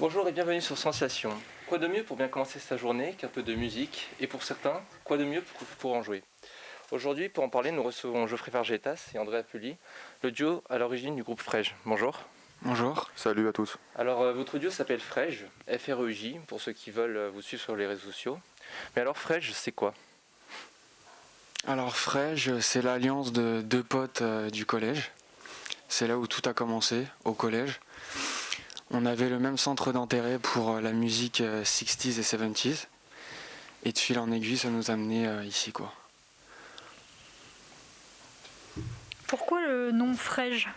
Bonjour et bienvenue sur Sensation. Quoi de mieux pour bien commencer sa journée qu'un peu de musique, et pour certains, quoi de mieux pour en jouer. Aujourd'hui, pour en parler, nous recevons Geoffrey Vargetas et André Apulli, le duo à l'origine du groupe Frege. Bonjour. Bonjour. Salut à tous. Alors, votre duo s'appelle Frege, F-R-E-J, pour ceux qui veulent vous suivre sur les réseaux sociaux. Mais alors, Frege, c'est quoi ? Alors Frege, c'est l'alliance de deux potes du collège. C'est là où tout a commencé, au collège. On avait le même centre d'intérêt pour la musique 60s et 70s. Et de fil en aiguille, ça nous a amené ici, quoi. Pourquoi le nom Frege ?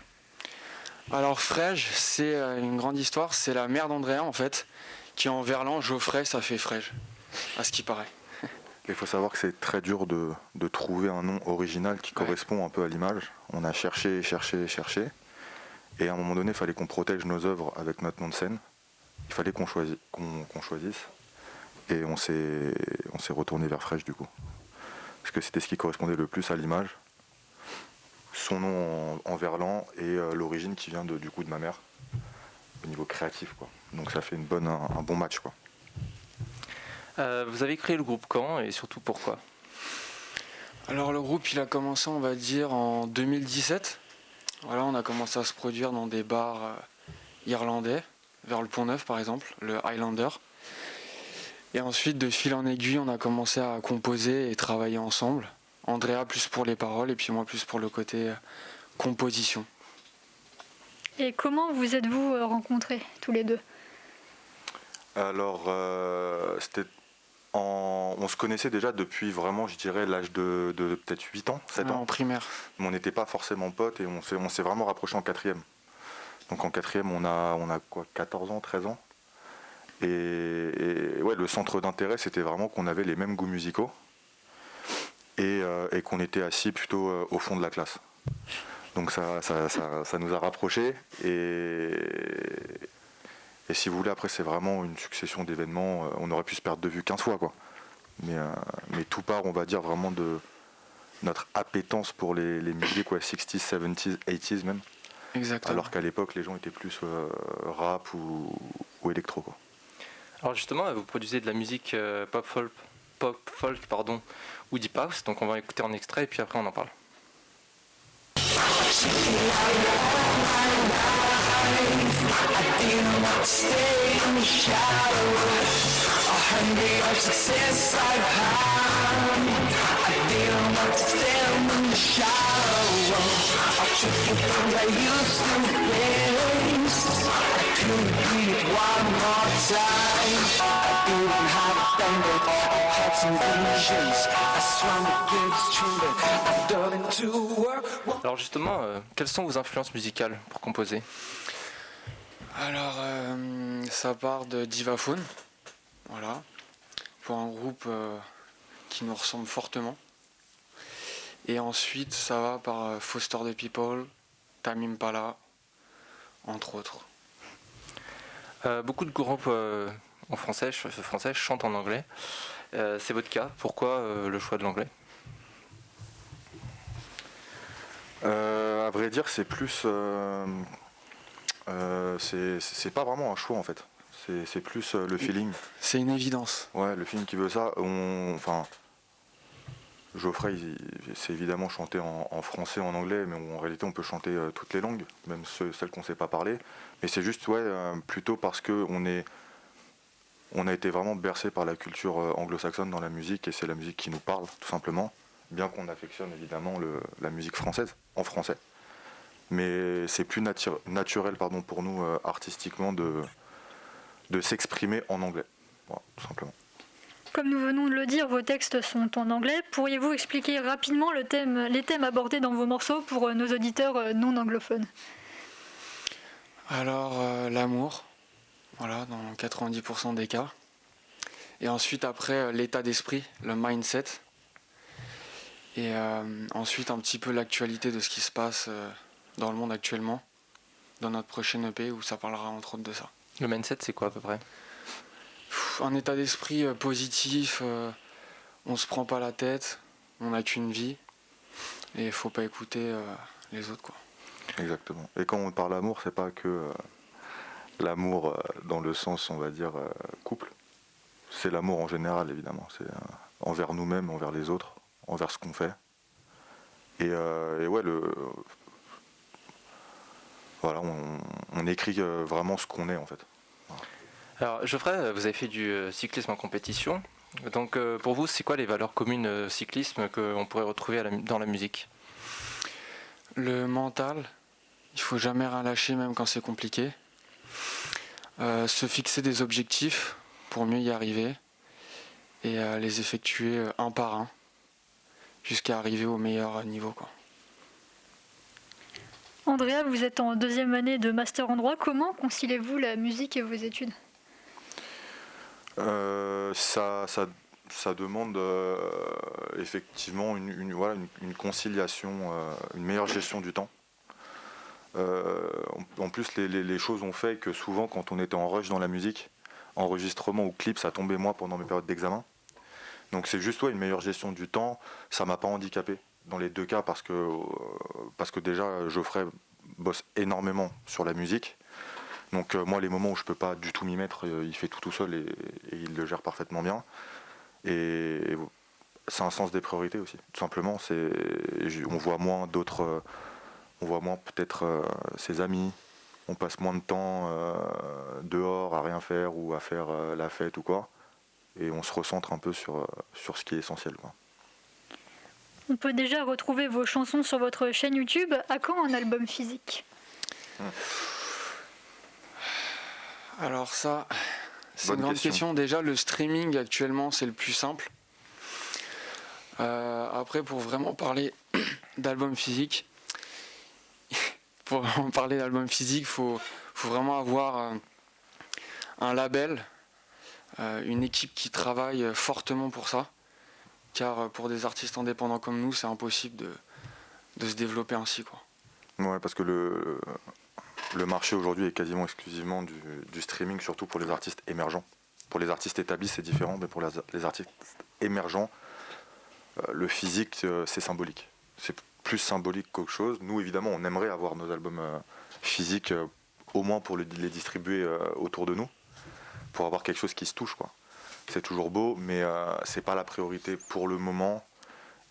Alors Frege, c'est une grande histoire. C'est la mère d'Andrea, en fait, qui en verlan, Geoffrey, ça fait Frege, à ce qui paraît. Il faut savoir que c'est très dur de trouver un nom original qui correspond un peu à l'image. On a cherché. Et à un moment donné, il fallait qu'on protège nos œuvres avec notre nom de scène. Il fallait qu'on choisisse. Et on s'est retourné vers Frege du coup. Parce que c'était ce qui correspondait le plus à l'image. Son nom en verlan et l'origine qui vient du coup de ma mère. Au niveau créatif, quoi. Donc ça fait un bon match, quoi. Vous avez créé le groupe quand et surtout pourquoi ? Alors le groupe, il a commencé, on va dire, en 2017. Voilà, on a commencé à se produire dans des bars irlandais, vers le Pont-Neuf par exemple, le Highlander. Et ensuite, de fil en aiguille, on a commencé à composer et travailler ensemble. Andrea plus pour les paroles et puis moi plus pour le côté composition. Et comment vous êtes-vous rencontrés tous les deux ? Alors, on se connaissait déjà depuis vraiment, je dirais, l'âge de peut-être 8 ans, 7 ans. En primaire. Mais on n'était pas forcément potes et on s'est vraiment rapprochés en quatrième. Donc en quatrième, on a quoi, 14 ans, 13 ans. Et ouais, le centre d'intérêt, c'était vraiment qu'on avait les mêmes goûts musicaux et qu'on était assis plutôt au fond de la classe. Donc ça nous a rapprochés et si vous voulez, après, c'est vraiment une succession d'événements. On aurait pu se perdre de vue 15 fois, quoi. Mais tout part, on va dire, vraiment de notre appétence pour les musiques, ouais, 60s, 70s, 80s même. Exactement. Alors qu'à l'époque, les gens étaient plus rap ou électro, quoi. Alors justement, vous produisez de la musique pop folk, ou deep house, donc on va écouter un extrait et puis après on en parle. I didn't want to stay in the shadows. A hungry of success I've had. I didn't want to stand in the shadows. I took the things I used to face. I couldn't beat it one more time. I didn't have a bandit. I had some visions. I swam against children. I dug into work. Alors justement, quelles sont vos influences musicales pour composer ? Alors, ça part de Divaphone, voilà, pour un groupe qui nous ressemble fortement. Et ensuite, ça va par Foster the People, Tame Impala, entre autres. Beaucoup de groupes en français chantent en anglais. C'est votre cas. Pourquoi le choix de l'anglais ? À vrai dire, c'est plus... c'est pas vraiment un choix en fait, c'est plus le feeling. C'est une évidence. Ouais, le feeling qui veut ça. Geoffrey, c'est évidemment chanter en français, en anglais, mais en réalité on peut chanter toutes les langues, même celles qu'on sait pas parler. Mais c'est juste plutôt parce que on a été vraiment bercé par la culture anglo-saxonne dans la musique et c'est la musique qui nous parle tout simplement. Bien qu'on affectionne évidemment la musique française, en français. Mais c'est plus naturel pour nous artistiquement de s'exprimer en anglais, voilà, tout simplement. Comme nous venons de le dire, vos textes sont en anglais. Pourriez-vous expliquer rapidement les thèmes abordés dans vos morceaux pour nos auditeurs non anglophones ? Alors, l'amour, voilà, dans 90% des cas. Et ensuite, après, l'état d'esprit, le mindset. Et ensuite, un petit peu l'actualité de ce qui se passe dans le monde actuellement, dans notre prochaine EP où ça parlera entre autres de ça. Le mindset, c'est quoi à peu près ? Un état d'esprit positif, on se prend pas la tête, on n'a qu'une vie et il faut pas écouter les autres, quoi. Exactement. Et quand on parle d'amour, c'est pas que L'amour dans le sens, on va dire, couple. C'est l'amour en général, évidemment. C'est envers nous-mêmes, envers les autres, envers ce qu'on fait. Et ouais, voilà, on écrit vraiment ce qu'on est, en fait. Alors Geoffrey, vous avez fait du cyclisme en compétition. Donc pour vous, c'est quoi les valeurs communes cyclisme qu'on pourrait retrouver dans la musique? Le mental, il faut jamais rien lâcher même quand c'est compliqué. Se fixer des objectifs pour mieux y arriver et les effectuer un par un jusqu'à arriver au meilleur niveau, quoi. Andrea, vous êtes en 2e année de master en droit. Comment conciliez-vous la musique et vos études? Ça demande effectivement une conciliation, une meilleure gestion du temps. En plus, les choses ont fait que souvent, quand on était en rush dans la musique, enregistrement ou clip, ça tombait moi pendant mes périodes d'examen. Donc c'est juste une meilleure gestion du temps. Ça m'a pas handicapé dans les deux cas parce que déjà Geoffrey bosse énormément sur la musique. Donc moi, les moments où je peux pas du tout m'y mettre, il fait tout seul et il le gère parfaitement bien. Et c'est un sens des priorités aussi. Tout simplement, on voit moins d'autres, on voit moins peut-être ses amis. On passe moins de temps dehors à rien faire ou à faire la fête ou quoi. Et on se recentre un peu sur ce qui est essentiel, quoi. On peut déjà retrouver vos chansons sur votre chaîne YouTube. À quand un album physique? Alors ça, c'est Bonne une grande question. question. Déjà, le streaming actuellement, c'est le plus simple. Après, pour vraiment parler d'album physique, faut vraiment avoir un label, une équipe qui travaille fortement pour ça. Car pour des artistes indépendants comme nous, c'est impossible de se développer ainsi, quoi. Ouais, parce que le marché aujourd'hui est quasiment exclusivement du streaming, surtout pour les artistes émergents. Pour les artistes établis, c'est différent, mais pour les artistes émergents, le physique, c'est symbolique. C'est plus symbolique qu'autre chose. Nous, évidemment, on aimerait avoir nos albums physiques, au moins pour les distribuer autour de nous, pour avoir quelque chose qui se touche, quoi. C'est toujours beau, mais c'est pas la priorité pour le moment.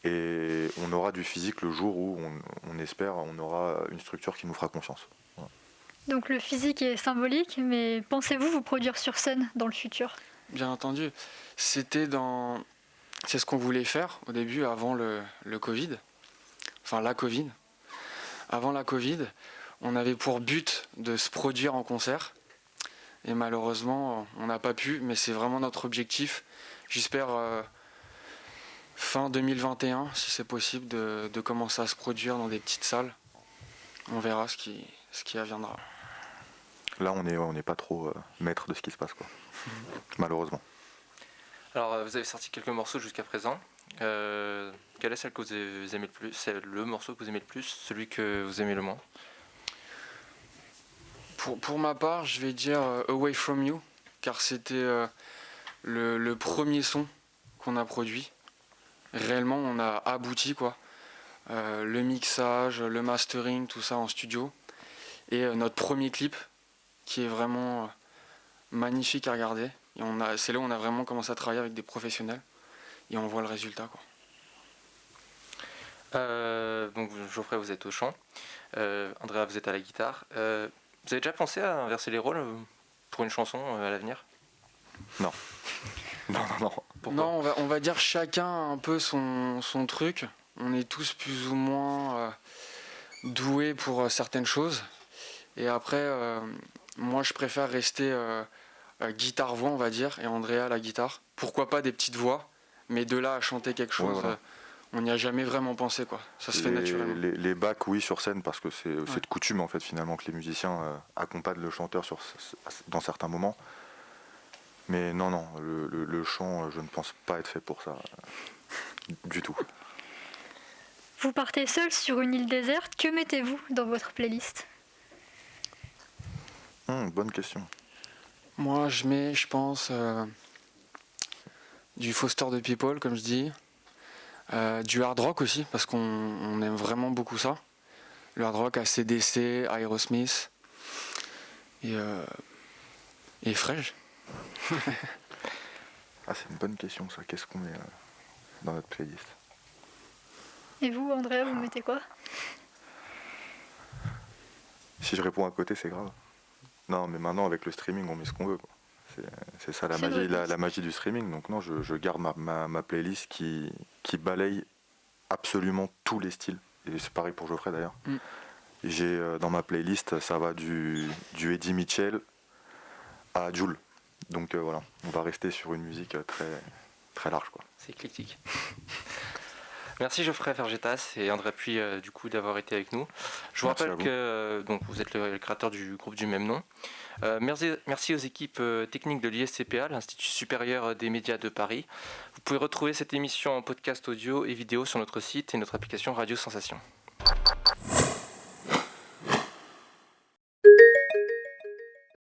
Et on aura du physique le jour où on espère, on aura une structure qui nous fera confiance. Voilà. Donc le physique est symbolique, mais pensez-vous vous produire sur scène dans le futur? Bien entendu, c'est ce qu'on voulait faire au début, avant le Covid. Enfin, la Covid. Avant la Covid, on avait pour but de se produire en concert. Et malheureusement, on n'a pas pu, mais c'est vraiment notre objectif. J'espère fin 2021, si c'est possible, de commencer à se produire dans des petites salles. On verra ce qui adviendra. Là, on n'est pas trop maître de ce qui se passe, quoi. Malheureusement. Alors vous avez sorti quelques morceaux jusqu'à présent. Quel est celle que vous aimez le plus? C'est le morceau que vous aimez le plus, celui que vous aimez le moins? Pour ma part, je vais dire Away From You, car c'était le premier son qu'on a produit. Réellement, on a abouti, quoi. Le mixage, le mastering, tout ça en studio. Et notre premier clip, qui est vraiment magnifique à regarder. Et c'est là où on a vraiment commencé à travailler avec des professionnels. Et on voit le résultat, quoi. Donc Geoffrey, vous êtes au chant. Andrea, vous êtes à la guitare. Vous avez déjà pensé à inverser les rôles pour une chanson à l'avenir? Non. Non. Pourquoi? Non, on va dire chacun a un peu son truc. On est tous plus ou moins doués pour certaines choses. Et après, moi je préfère rester guitare-voix, on va dire, et Andrea à la guitare. Pourquoi pas des petites voix, mais de là à chanter quelque chose, voilà. On n'y a jamais vraiment pensé, quoi. Ça se fait naturellement. Les backs, oui, sur scène, parce que c'est de coutume, en fait, finalement, que les musiciens accompagnent le chanteur dans certains moments. Mais non, le chant, je ne pense pas être fait pour ça, du tout. Vous partez seul sur une île déserte, que mettez-vous dans votre playlist? Bonne question. Moi, je pense, du Foster the People, comme je dis. Du hard rock aussi, parce qu'on aime vraiment beaucoup ça. Le hard rock, AC/DC, Aerosmith. Et Et fraîche. Ah, c'est une bonne question ça. Qu'est-ce qu'on met dans notre playlist? Et vous, Andrea, vous mettez quoi? Si je réponds à côté, c'est grave. Non, mais maintenant avec le streaming, on met ce qu'on veut, quoi. C'est ça la C'est magie, vrai. la magie du streaming. Donc non, je garde ma playlist qui balaye absolument tous les styles. Et c'est pareil pour Geoffrey d'ailleurs. J'ai dans ma playlist, ça va du Eddie Mitchell à Jul. Donc voilà, on va rester sur une musique très, très large, quoi. C'est éclectique. Merci Geoffrey Vergetas et André Puy du coup d'avoir été avec nous. Je vous Merci à rappelle vous. que donc, vous êtes le créateur du groupe du même nom. Merci aux équipes techniques de l'ISCPA, l'Institut supérieur des médias de Paris. Vous pouvez retrouver cette émission en podcast audio et vidéo sur notre site et notre application Radio Sensation.